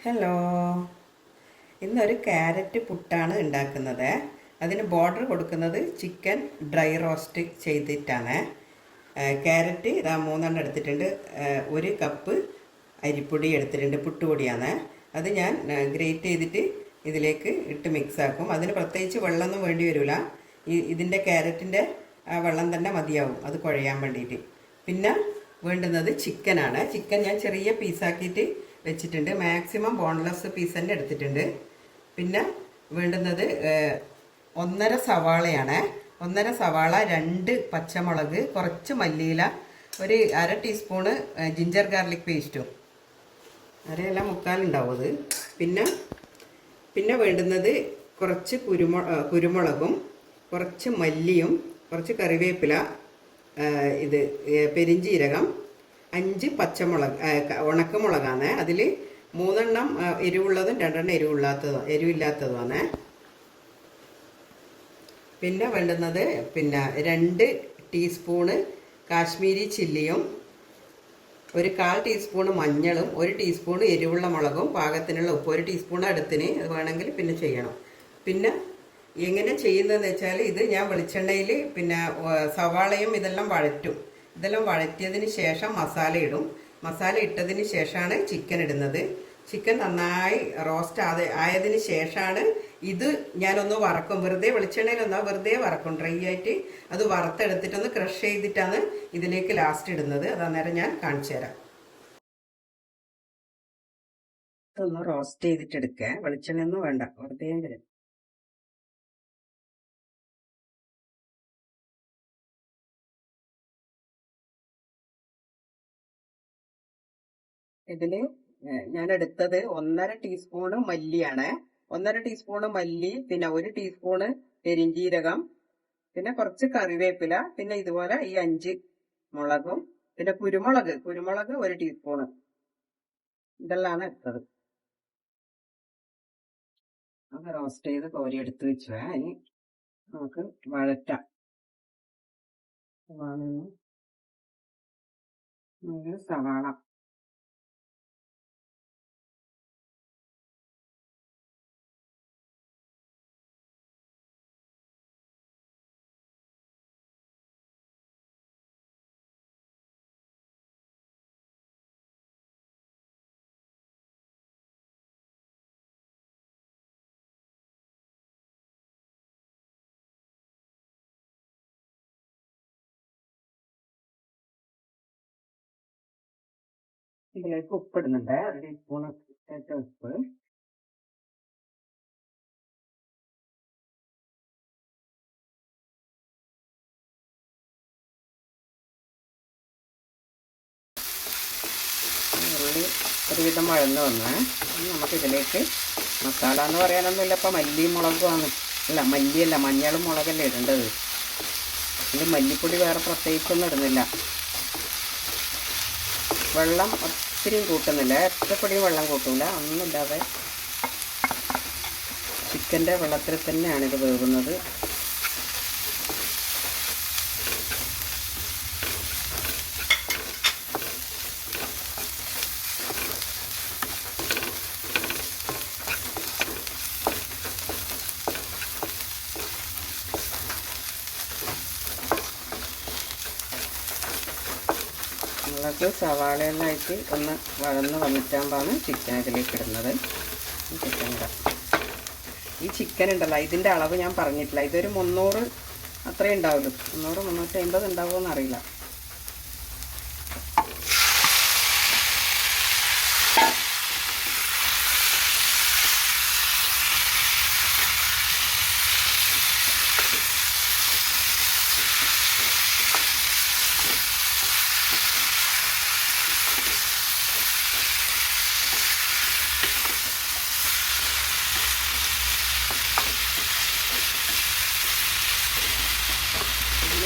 Hello, ഇന്നൊരു carrot പുട്ടാണ് ഉണ്ടാക്കുന്നത്. അതിന് ബോർഡർ കൊടുക്കുന്നത് ചിക്കൻ ഡ്രൈ റോസ്റ്റ് ചെയ്തിട്ടാണ്. ക്യാരറ്റ് ഇതാ 3 എടുത്തിട്ടുണ്ട്. 1 കപ്പ് അരിപ്പൊടി എടുത്തിട്ടുണ്ട്, പുട്ടുപൊടിയാണ്. അത് ഞാൻ ഗ്രേറ്റ് ചെയ്തിട്ട് ഇതിലേക്ക് ഇട്ട് മിക്സാക്കും. അതിന് പ്രത്യേകിച്ച് വെള്ളമൊന്നും വേണ്ടി വരില്ല. ഇതിൻ്റെ ക്യാരറ്റിൻ്റെ വെള്ളം തന്നെ മതിയാവും അത് കുഴയാൻ വേണ്ടിയിട്ട്. പിന്നെ വേണ്ടുന്നത് ചിക്കനാണ്. ചിക്കൻ ഞാൻ ചെറിയ പീസാക്കിയിട്ട് വെച്ചിട്ടുണ്ട്. മാക്സിമം ബോൺലെസ് പീസ് തന്നെ എടുത്തിട്ടുണ്ട്. പിന്നെ വേണ്ടുന്നത് 1.5 സവാളയാണ്. 1.5 സവാള, 2 പച്ചമുളക്, കുറച്ച് മല്ലിയില, ഒരു 1/2 ടീസ്പൂണ് ജിഞ്ചർ ഗാർലിക് പേസ്റ്റും, അരയല്ല മുക്കാലുണ്ടാവും അത്. പിന്നെ വേണ്ടുന്നത് കുറച്ച് കുരുമുളകും, കുറച്ച് മല്ലിയും, കുറച്ച് കറിവേപ്പില, ഇത് പെരിഞ്ചീരകം, 5 പച്ചമുളക്, ഉണക്കമുളകാണ്. അതിൽ 3 എരിവുള്ളതും 2 എരിവില്ലാത്തതുമാണ്. പിന്നെ വേണ്ടുന്നത് 2 ടീസ്പൂണ് കാശ്മീരി ചില്ലിയും, 1/4 ടീസ്പൂണ് മഞ്ഞളും, 1 ടീസ്പൂണ് എരിവുള്ള മുളകും, പാകത്തിനുള്ള ഉപ്പ്, 1 ടീസ്പൂൺ അടുത്തിന്. അത് വേണമെങ്കിൽ പിന്നെ ചെയ്യണം. പിന്നെ എങ്ങനെ ചെയ്യുന്നതെന്ന് വെച്ചാൽ, ഇത് ഞാൻ വെളിച്ചെണ്ണയിൽ സവാളയും ഇതെല്ലാം വഴറ്റും. ഇതെല്ലാം വഴറ്റിയതിന് ശേഷം മസാല ഇടും. മസാല ഇട്ടതിന് ശേഷമാണ് ചിക്കൻ ഇടുന്നത്. ചിക്കൻ നന്നായി റോസ്റ്റ് ആയതിന് ശേഷമാണ് ഇത് ഞാനൊന്ന് വറക്കും. വെറുതെ വറക്കും, ഡ്രൈ ആയിട്ട്. അത് വറുത്തെടുത്തിട്ടൊന്ന് ക്രഷ് ചെയ്തിട്ടാണ് ഇതിലേക്ക് ലാസ്റ്റ് ഇടുന്നത്. അത് അന്നേരം ഞാൻ കാണിച്ചു തരാം. ഇതൊന്ന് റോസ്റ്റ് ചെയ്തിട്ടെടുക്കുക. വെളിച്ചെണ്ണയൊന്നും വേണ്ട, വെറുതെ. ഇതില് ഞാൻ എടുത്തത് 1.5 ടീസ്പൂണ് മല്ലിയാണ്. 1.5 ടീസ്പൂണ് മല്ലി, പിന്നെ 1 ടീസ്പൂണ് പെരിഞ്ചീരകം, പിന്നെ കുറച്ച് കറിവേപ്പില, പിന്നെ ഇതുപോലെ ഈ 5 മുളകും, പിന്നെ കുരുമുളക് 1 ടീസ്പൂണ്. ഇതെല്ലാം എടുത്തത്. അത് റോസ്റ്റ് ചെയ്ത് കോരി എടുത്ത് വെച്ചു. ഇനി നമുക്ക് വഴറ്റാം. സവാള, ഇതിലേക്ക് ഉപ്പിടുന്നുണ്ട്. 1 ടീസ്പൂൺ ഉപ്പ്. ഉള്ളി ഒരുവിധം വഴന്ന് വന്ന് നമുക്കിതിലേക്ക് മസാല എന്ന് പറയാനൊന്നുമില്ല. ഇപ്പം മല്ലിയും മുളകുമാണ്, മല്ലിയല്ല, മഞ്ഞളും മുളകല്ലേ ഇടേണ്ടത്. ഇത് മല്ലിപ്പൊടി വേറെ പ്രത്യേകിച്ചൊന്നും ഇടുന്നില്ല. വെള്ളം ഒത്തിരിയും കൂട്ടുന്നില്ല, എത്രപ്പൊടിയും വെള്ളം കൂട്ടില്ല, ഒന്നുമില്ലാതെ ചിക്കൻ്റെ വെള്ളത്തിൽ തന്നെയാണ് ഇത് വേകുന്നത്. നമുക്ക് സവാളയെല്ലാം ആയിട്ട് ഒന്ന് വഴന്ന് വന്നിട്ടാകുമ്പോഴാണ് ചിക്കൻ ഇതിലേക്ക് ഇടുന്നത്. ചിക്കൻ ഇടാം. ഈ ചിക്കൻ ഉണ്ടല്ലോ, ഇതിൻ്റെ അളവ് ഞാൻ പറഞ്ഞിട്ടില്ല. ഇതൊരു 300 അത്രയും ഉണ്ടാവുള്ളൂ. 300-350 ഉണ്ടാവുമോ അറിയില്ല.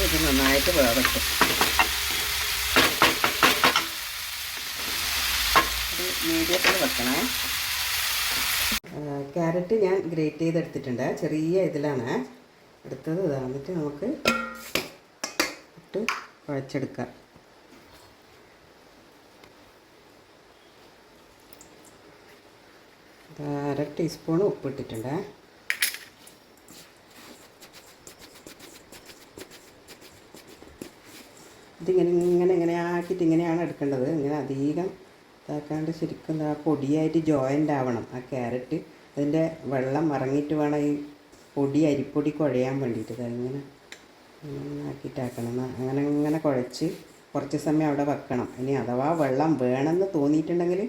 ഇത് നന്നായിട്ട് വേവട്ടെ. ഒരു മീഡിയത്തിൽ വെക്കണേ. ക്യാരറ്റ് ഞാൻ ഗ്രേറ്റ് ചെയ്തെടുത്തിട്ടുണ്ട്. ചെറിയ ഇതിലാണ് എടുത്തത്. എന്നിട്ട് നമുക്ക് ഇട്ട് കുഴച്ചെടുക്കാം. 1/2 ടീസ്പൂൺ ഉപ്പിട്ടിട്ടുണ്ട്. ഇതിങ്ങനെ ഇങ്ങനെ ആക്കിയിട്ട് ഇങ്ങനെയാണ് എടുക്കേണ്ടത്. ഇങ്ങനെ അധികം ഇതാക്കാണ്ട് ശരിക്കും ആ പൊടിയായിട്ട് ജോയിൻ്റ് ആവണം ആ ക്യാരറ്റ്. അതിൻ്റെ വെള്ളം ഇറങ്ങിയിട്ട് വേണം ഈ പൊടി അരിപ്പൊടി കുഴയാൻ വേണ്ടിയിട്ട്. അതിങ്ങനെ ആക്കിയിട്ടാക്കണം. അങ്ങനെ കുഴച്ച് കുറച്ച് സമയം അവിടെ വെക്കണം. ഇനി അഥവാ വെള്ളം വേണമെന്ന് തോന്നിയിട്ടുണ്ടെങ്കിൽ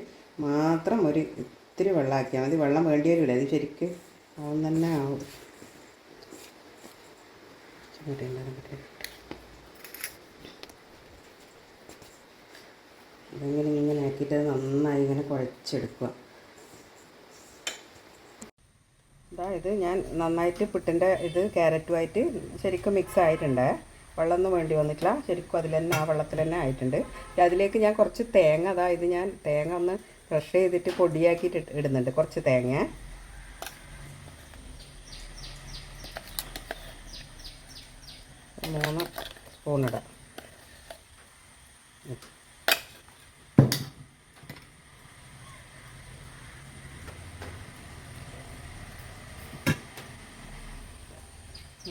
മാത്രം ഒരു ഇത്തിരി വെള്ളമാക്കിയാൽ മതി. വെള്ളം വേണ്ടി വരില്ല, അത് ശരിക്ക് ആവും തന്നെ ആവും. ഇങ്ങനെ ആക്കിയിട്ട് നന്നായി ഇങ്ങനെ കുഴച്ചെടുക്കുക. ഇത് ഞാൻ നന്നായിട്ട് പുട്ടിൻ്റെ ഇത് ക്യാരറ്റുമായിട്ട് ശരിക്കും മിക്സ് ആയിട്ടുണ്ട്. വെള്ളമൊന്നും വേണ്ടി വന്നിട്ടില്ല, ശരിക്കും അതിൽ തന്നെ ആ വെള്ളത്തിൽ തന്നെ ആയിട്ടുണ്ട്. അതിലേക്ക് ഞാൻ കുറച്ച് തേങ്ങ, ഇത് ഞാൻ തേങ്ങ ഒന്ന് ക്രഷ് ചെയ്തിട്ട് പൊടിയാക്കിയിട്ട് ഇടുന്നുണ്ട്. കുറച്ച് തേങ്ങ, മൂന്ന് സ്പൂണിടാം.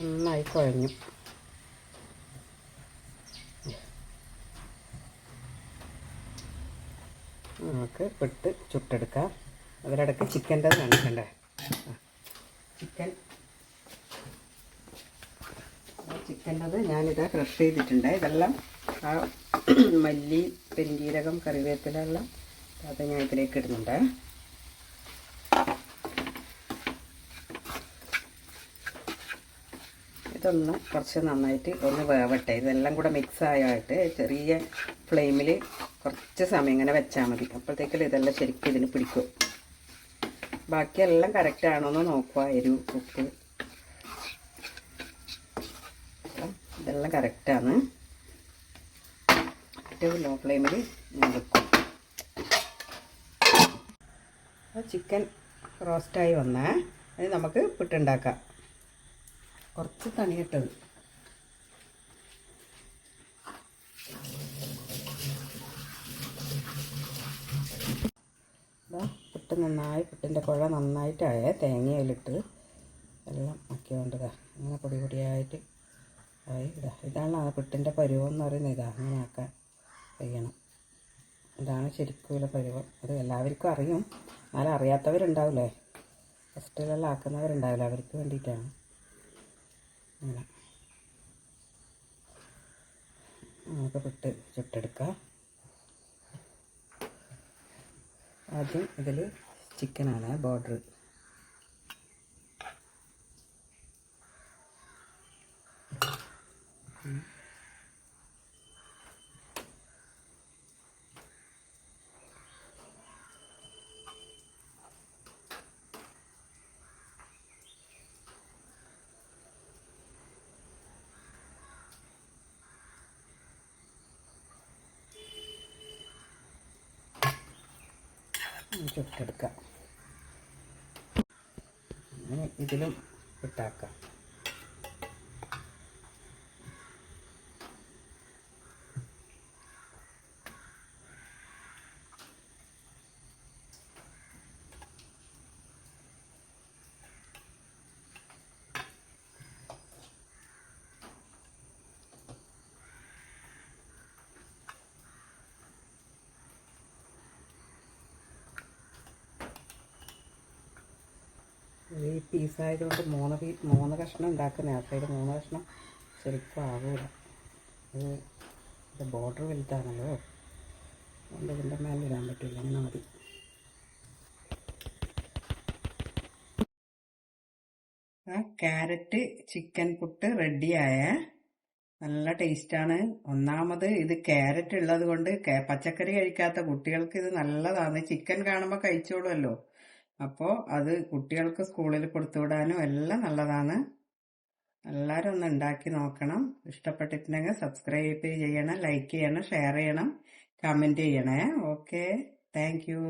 നന്നായി കുഴഞ്ഞു. നമുക്ക് വിട്ട് ചുട്ടെടുക്കാം. അതിലിടയ്ക്ക് ചിക്കൻ്റെ കാണിക്കണ്ടേ. ചിക്കൻ്റെത് ഞാനിത് ക്രഷ് ചെയ്തിട്ടുണ്ട്. ഇതെല്ലാം ആ മല്ലി, പെരിഞ്ജീരകം, കറിവേപ്പില എല്ലാം അത് ഞാൻ ഇതിലേക്ക് ഇടുന്നുണ്ട്. ഇതൊന്ന് കുറച്ച് നന്നായിട്ട് ഒന്ന് വേവട്ടെ. ഇതെല്ലാം കൂടെ മിക്സ് ആയിട്ട് ചെറിയ ഫ്ലെയിമിൽ കുറച്ച് സമയം ഇങ്ങനെ വെച്ചാൽ മതി. അപ്പോഴത്തേക്കും ഇതെല്ലാം ശരിക്കും ഇതിന് പിടിക്കും. ബാക്കിയെല്ലാം കറക്റ്റ് ആണോയെന്ന് നോക്കുക. എരിവ്, ഉപ്പ് ഇതെല്ലാം കറക്റ്റാണ്. ഏറ്റവും ലോ ഫ്ലെയിമിൽ ഞാൻ വെക്കും. ചിക്കൻ റോസ്റ്റായി വന്നാൽ അത് നമുക്ക് പുട്ടുണ്ടാക്കാം. കുറച്ച് തണിയിട്ടത് പുട്ട് നന്നായി, പുട്ടിൻ്റെ കുഴ നന്നായിട്ടായ തേങ്ങയിലിട്ട് എല്ലാം ആക്കിക്കൊണ്ടതാ അങ്ങനെ പൊടി പൊടിയായിട്ട് ആയി. ഇതാണ് ആ പുട്ടിൻ്റെ പരുവം എന്ന് പറയുന്നത്. അങ്ങനെ ആക്കാൻ കഴിയണം. ഇതാണ് ശരിക്കും പരുവം. അത് എല്ലാവർക്കും അറിയും, എന്നാലും അറിയാത്തവരുണ്ടാവില്ലേ, ഫസ്റ്റിലെല്ലാം ആക്കുന്നവരുണ്ടാവില്ല, അവർക്ക് വേണ്ടിയിട്ടാണ്. അങ്ങനെ നമുക്ക് പുട്ട് ചുട്ടെടുക്കാം. ആദ്യം ഇതിൽ ചിക്കനാണ് ബോർഡർ. ചുട്ടെടുക്കാം. അങ്ങനെ ഇതിലും ഇട്ടാക്കാം. ഈ പീസായതുകൊണ്ട് മൂന്ന് കഷ്ണം ഉണ്ടാക്കുന്ന ആൾക്കാർ 3 കഷ്ണം ശരിക്കും ആകൂല. ഇത് ബോർഡർ വലുതാണല്ലോ, അതുകൊണ്ട് ഇതിൻ്റെ മേലെ ഇടാൻ പറ്റില്ല. അങ്ങനെ മതി. ക്യാരറ്റ് ചിക്കൻ പുട്ട് റെഡിയായ നല്ല ടേസ്റ്റാണ്. ഒന്നാമത് ഇത് ക്യാരറ്റ് ഉള്ളത് കൊണ്ട് പച്ചക്കറി കഴിക്കാത്ത കുട്ടികൾക്ക് ഇത് നല്ലതാണ്. ചിക്കൻ കാണുമ്പോൾ കഴിച്ചോളുമല്ലോ. അപ്പോൾ അത് കുട്ടികൾക്ക് സ്കൂളിൽ കൊടുത്തുവിടാനും എല്ലാം നല്ലതാണ്. എല്ലാവരും ഒന്ന് ഉണ്ടാക്കി നോക്കണം. ഇഷ്ടപ്പെട്ടിട്ടുണ്ടെങ്കിൽ സബ്സ്ക്രൈബ് ചെയ്യണം, ലൈക്ക് ചെയ്യണം, ഷെയർ ചെയ്യണം, കമൻറ്റ് ചെയ്യണേ. Okay, thank you.